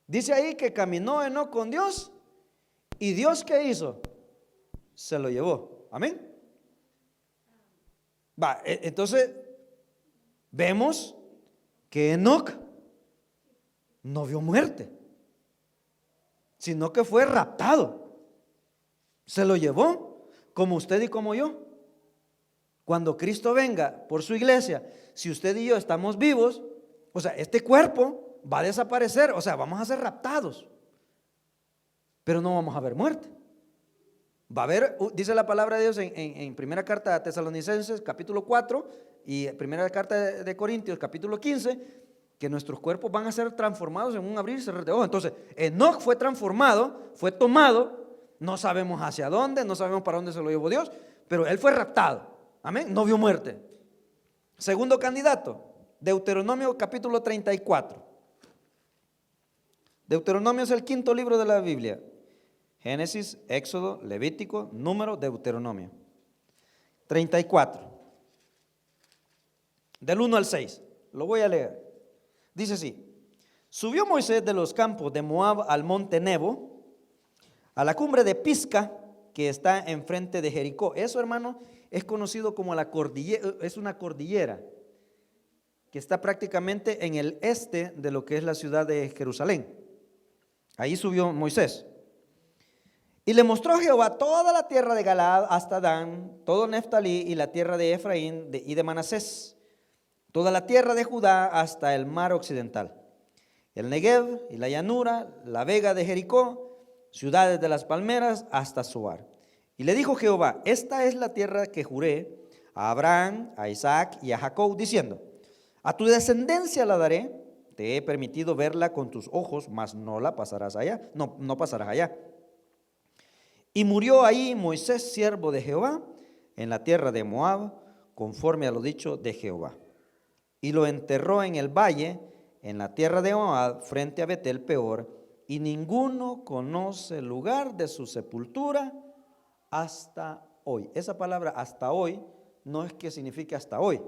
Dice ahí que caminó Enoc con Dios y Dios, ¿qué hizo? Se lo llevó. Amén. Entonces vemos que Enoc no vio muerte, sino que fue raptado. Se lo llevó, como usted y como yo. Cuando Cristo venga por su iglesia, si usted y yo estamos vivos, o sea, este cuerpo va a desaparecer, o sea, vamos a ser raptados, pero no vamos a ver muerte. Va a haber, dice la palabra de Dios en primera carta a Tesalonicenses capítulo 4 y primera carta de Corintios capítulo 15, que nuestros cuerpos van a ser transformados en un abrir y cerrar de ojos. Entonces, Enoc fue transformado, fue tomado, no sabemos hacia dónde, no sabemos para dónde se lo llevó Dios, pero él fue raptado. Amén, no vio muerte. Segundo candidato, Deuteronomio capítulo 34. Deuteronomio es el quinto libro de la Biblia. Génesis, Éxodo, Levítico, Número, Deuteronomio. 34. Del 1 al 6. Lo voy a leer. Dice así: subió Moisés de los campos de Moab al monte Nebo, a la cumbre de Pisga, que está enfrente de Jericó. Eso, hermano, es conocido como la cordillera, es una cordillera que está prácticamente en el este de lo que es la ciudad de Jerusalén. Ahí subió Moisés. Y le mostró Jehová toda la tierra de Galaad hasta Dan, todo Neftalí y la tierra de Efraín y de Manasés, toda la tierra de Judá hasta el mar occidental, el Negev y la llanura, la vega de Jericó, ciudades de las palmeras hasta Zoar. Y le dijo Jehová: esta es la tierra que juré a Abraham, a Isaac y a Jacob, diciendo: a tu descendencia la daré. Te he permitido verla con tus ojos, mas no la pasarás allá, no pasarás allá. Y murió ahí Moisés, siervo de Jehová, en la tierra de Moab, conforme a lo dicho de Jehová. Y lo enterró en el valle, en la tierra de Moab, frente a Betel Peor, y ninguno conoce el lugar de su sepultura hasta hoy. Esa palabra hasta hoy no es que signifique hasta hoy,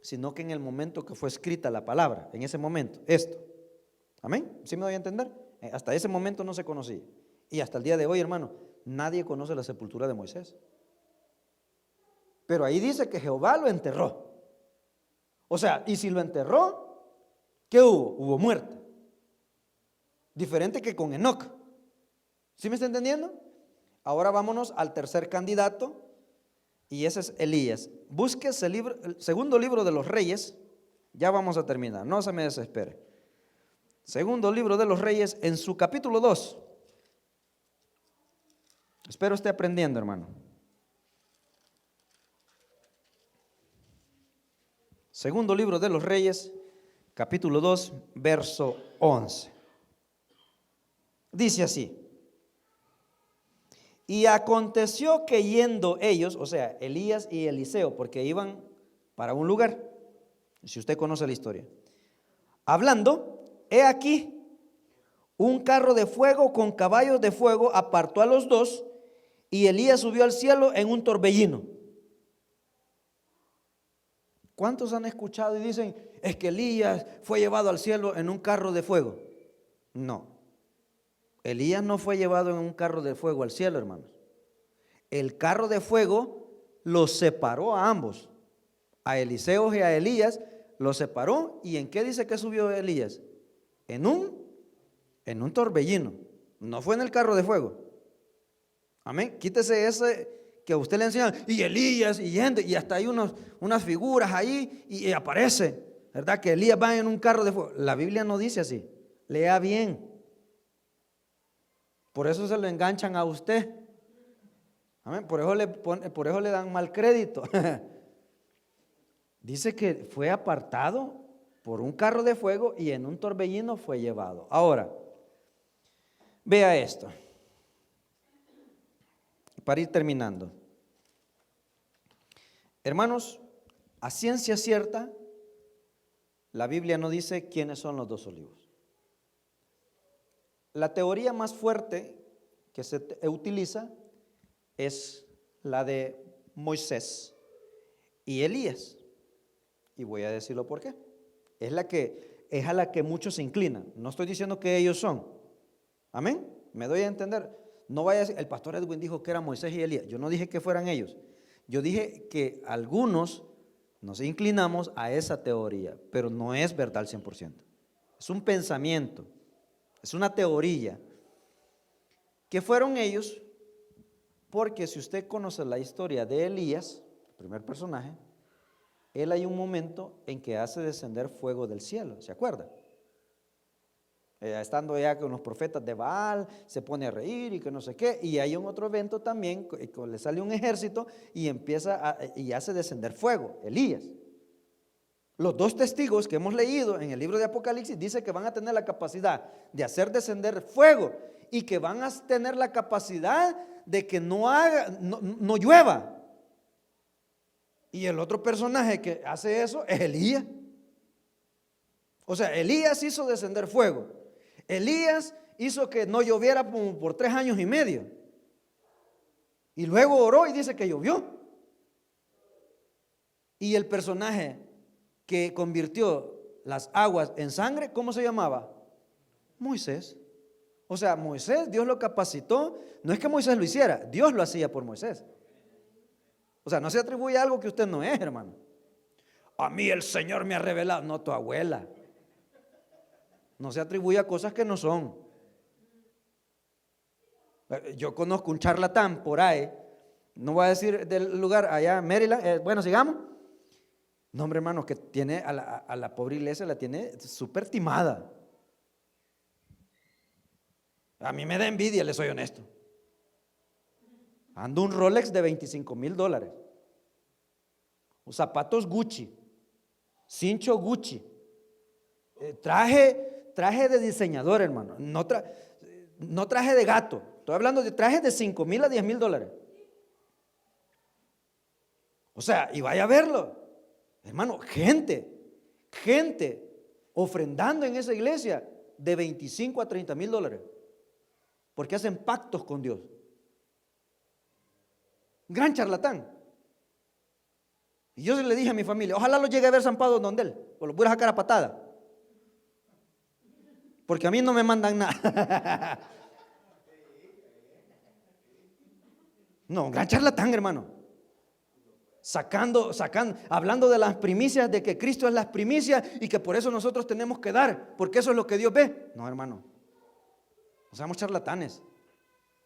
sino que en el momento que fue escrita la palabra, en ese momento, esto. ¿Amén? ¿Sí me doy a entender? Hasta ese momento no se conocía. Y hasta el día de hoy, hermano, nadie conoce la sepultura de Moisés. Pero ahí dice que Jehová lo enterró. O sea, y si lo enterró, ¿qué hubo? Hubo muerte. Diferente que con Enoc. ¿Sí me está entendiendo? Ahora vámonos al tercer candidato, y ese es Elías. Busque el segundo libro de los Reyes, Ya vamos a terminar, no se me desespere. Segundo libro de los Reyes, en su capítulo 2. Espero esté aprendiendo, hermano. Segundo libro de los Reyes, capítulo 2, verso 11. Dice así: y aconteció que yendo ellos, o sea, Elías y Eliseo, porque iban para un lugar, si usted conoce la historia, hablando, he aquí, un carro de fuego con caballos de fuego apartó a los dos, y Elías subió al cielo en un torbellino. ¿Cuántos han escuchado y dicen, es que Elías fue llevado al cielo en un carro de fuego? No, Elías no fue llevado en un carro de fuego al cielo, hermanos. El carro de fuego los separó a ambos, a Eliseo y a Elías, los separó. ¿Y en qué dice que subió Elías? En un torbellino. No fue en el carro de fuego. Amén. Quítese ese que a usted le enseñan, y Elías, y gente, y hasta hay unas figuras ahí, y aparece, ¿verdad? Que Elías va en un carro de fuego. La Biblia no dice así. Lea bien. Por eso se lo enganchan a usted. Amén. Por eso le dan mal crédito. Dice que fue apartado por un carro de fuego y en un torbellino fue llevado. Ahora, vea esto. Para ir terminando. Hermanos, a ciencia cierta, la Biblia no dice quiénes son los dos olivos. La teoría más fuerte que se utiliza es la de Moisés y Elías. Y voy a decirlo por qué. Es a la que muchos se inclinan. No estoy diciendo que ellos son. Amén. Me doy a entender. No vaya a decir, el pastor Edwin dijo que eran Moisés y Elías. Yo no dije que fueran ellos. Yo dije que algunos nos inclinamos a esa teoría, pero no es verdad al 100%. Es un pensamiento, es una teoría. Que fueron ellos, porque si usted conoce la historia de Elías, el primer personaje, él hay un momento en que hace descender fuego del cielo, ¿se acuerda? Estando ya con los profetas de Baal, se pone a reír y que no sé qué, y hay un otro evento también, le sale un ejército y y hace descender fuego, Elías. Los dos testigos que hemos leído en el libro de Apocalipsis dice que van a tener la capacidad de hacer descender fuego y que van a tener la capacidad de que no llueva. Y el otro personaje que hace eso es Elías. O sea, Elías hizo descender fuego. Elías hizo que no lloviera por 3 años y medio. Y luego oró y dice que llovió. Y el personaje que convirtió las aguas en sangre, ¿cómo se llamaba? Moisés. O sea, Moisés, Dios lo capacitó. No es que Moisés lo hiciera, Dios lo hacía por Moisés. O sea, no se atribuye a algo que usted no es, hermano. A mí el Señor me ha revelado. No, tu abuela. No se atribuye a cosas que no son. Yo conozco un charlatán por ahí, no voy a decir del lugar, allá en Maryland. Bueno, sigamos. No, hombre, hermano, que tiene a la pobre iglesia, la tiene súper timada. A mí me da envidia, le soy honesto. Ando un Rolex de $25,000. Zapatos Gucci, cincho Gucci, traje de diseñador, hermano. No traje de gato. Estoy hablando de trajes de $5,000 a $10,000. O sea, y vaya a verlo, hermano, gente ofrendando en esa iglesia de $25,000 a $30,000, porque hacen pactos con Dios. Gran charlatán. Y yo le dije a mi familia, ojalá lo llegue a ver zampado donde él, o lo voy a sacar a patada, porque a mí no me mandan nada. No, un gran charlatán, hermano. Hablando de las primicias, de que Cristo es las primicias y que por eso nosotros tenemos que dar, porque eso es lo que Dios ve. No, hermano, no seamos charlatanes.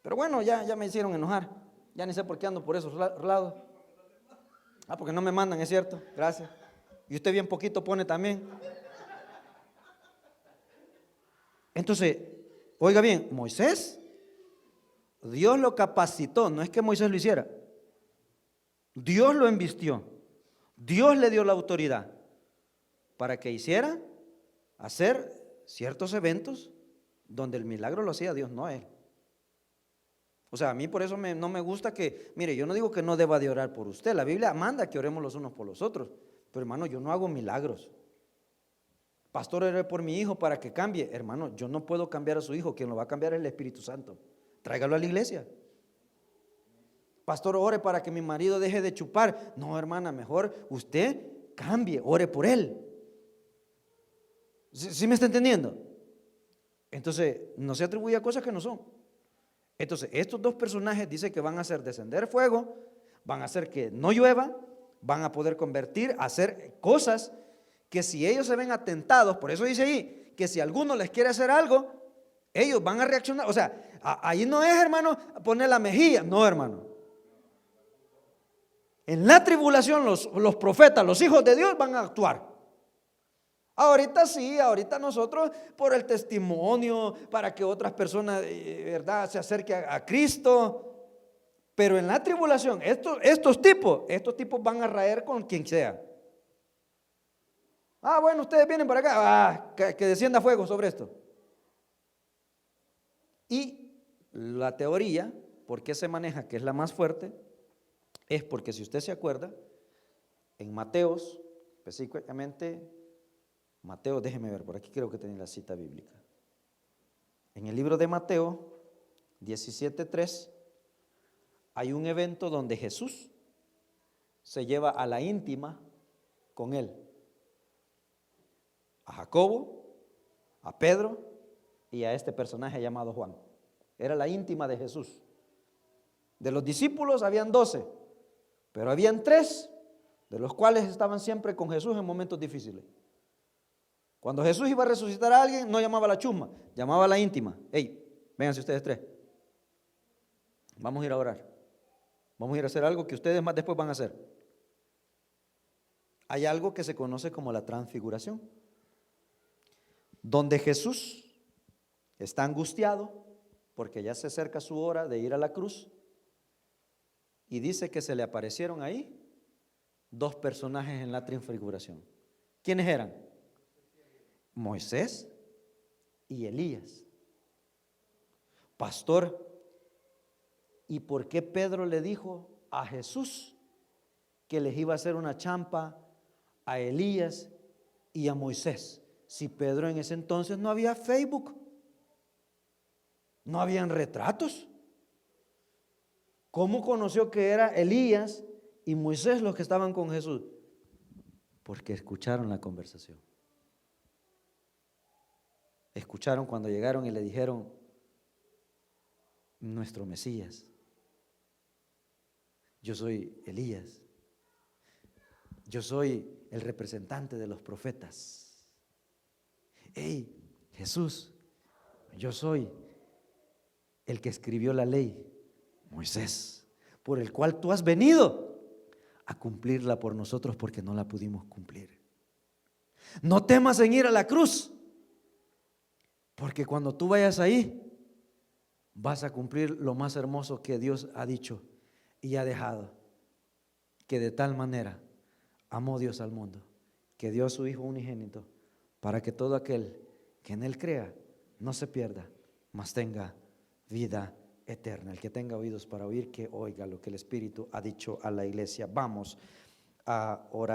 Pero bueno, ya me hicieron enojar. Ya ni sé por qué ando por esos lados. Porque no me mandan, es cierto. Gracias. Y usted bien poquito pone también. Entonces, oiga bien, Moisés, Dios lo capacitó, no es que Moisés lo hiciera. Dios lo embistió, Dios le dio la autoridad para que hiciera hacer ciertos eventos donde el milagro lo hacía Dios, no él. O sea, a mí por eso no me gusta que, mire, yo no digo que no deba de orar por usted, la Biblia manda que oremos los unos por los otros, pero hermano, yo no hago milagros. Pastor, ore por mi hijo para que cambie. Hermano, yo no puedo cambiar a su hijo, quien lo va a cambiar es el Espíritu Santo. Tráigalo a la iglesia. Pastor, ore para que mi marido deje de chupar. No, hermana, mejor usted cambie, ore por él. ¿Sí me está entendiendo? Entonces, no se atribuye a cosas que no son. Entonces, estos dos personajes dicen que van a hacer descender fuego, van a hacer que no llueva, van a poder convertir, hacer cosas que si ellos se ven atentados, por eso dice ahí, que si alguno les quiere hacer algo, ellos van a reaccionar. O sea, ahí no es, hermano, poner la mejilla, no, hermano. En la tribulación los profetas, los hijos de Dios van a actuar. Ahorita sí, ahorita nosotros por el testimonio, para que otras personas, verdad, se acerquen a Cristo. Pero en la tribulación, estos tipos van a raer con quien sea. Bueno, ustedes vienen para acá, que descienda fuego sobre esto. Y la teoría, ¿por qué se maneja que es la más fuerte? Es porque si usted se acuerda, en Mateos, específicamente Mateo, déjeme ver, por aquí creo que tenía la cita bíblica. En el libro de Mateo 17:3 hay un evento donde Jesús se lleva a la íntima con él, a Jacobo, a Pedro y a este personaje llamado Juan. Era la íntima de Jesús. De los discípulos habían 12, pero habían 3 de los cuales estaban siempre con Jesús en momentos difíciles. Cuando Jesús iba a resucitar a alguien, no llamaba a la chusma, llamaba a la íntima. Hey, vénganse ustedes 3. Vamos a ir a orar. Vamos a ir a hacer algo que ustedes más después van a hacer. Hay algo que se conoce como la transfiguración, donde Jesús está angustiado porque ya se acerca su hora de ir a la cruz y dice que se le aparecieron ahí 2 personajes en la transfiguración. ¿Quiénes eran? Moisés y Elías. Pastor, ¿y por qué Pedro le dijo a Jesús que les iba a hacer una champa a Elías y a Moisés? Si Pedro en ese entonces no había Facebook, no habían retratos. ¿Cómo conoció que era Elías y Moisés los que estaban con Jesús? Porque escucharon la conversación. Escucharon cuando llegaron y le dijeron: nuestro Mesías, yo soy Elías, yo soy el representante de los profetas. Hey, Jesús, yo soy el que escribió la ley, Moisés, por el cual tú has venido a cumplirla por nosotros porque no la pudimos cumplir. No temas en ir a la cruz, porque cuando tú vayas ahí vas a cumplir lo más hermoso que Dios ha dicho y ha dejado, que de tal manera amó Dios al mundo, que dio a su Hijo unigénito, para que todo aquel que en Él crea no se pierda, mas tenga vida eterna. El que tenga oídos para oír, que oiga lo que el Espíritu ha dicho a la iglesia. Vamos a orar.